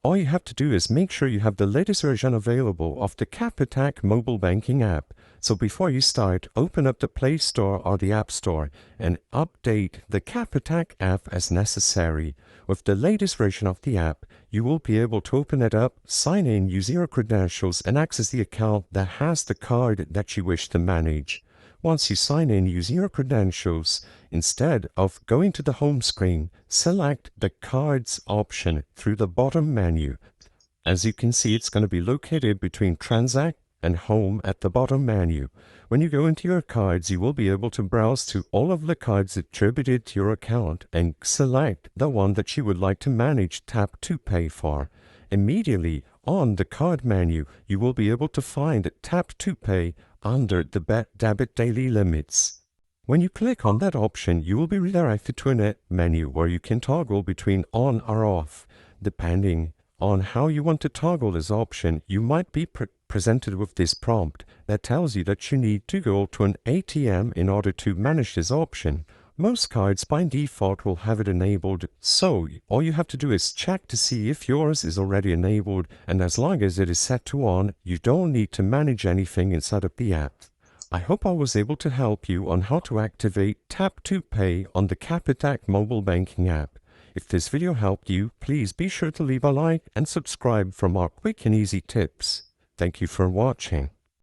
all you have to do is make sure you have the latest version available of the Capitec mobile banking app. So before you start, open up the Play Store or the App Store and update the Capitec app as necessary. With the latest version of the app, you will be able to open it up, sign in, use your credentials, and access the account that has the card that you wish to manage. Once you sign in using your credentials, instead of going to the home screen, select the Cards option through the bottom menu. As you can see, it's going to be located between Transact and Home at the bottom menu. When you go into your cards, you will be able to browse to all of the cards attributed to your account and select the one that you would like to manage Tap to Pay for. Immediately on the card menu, you will be able to find Tap to Pay under the Debit Daily Limits. When you click on that option, you will be redirected to a menu where you can toggle between on or off. Depending on how you want to toggle this option, you might be presented with this prompt that tells you that you need to go to an ATM in order to manage this option. Most cards by default will have it enabled, so all you have to do is check to see if yours is already enabled, and as long as it is set to on, you don't need to manage anything inside of the app. I hope I was able to help you on how to activate Tap to Pay on the Capitec mobile banking app. If this video helped you, please be sure to leave a like and subscribe for more quick and easy tips. Thank you for watching.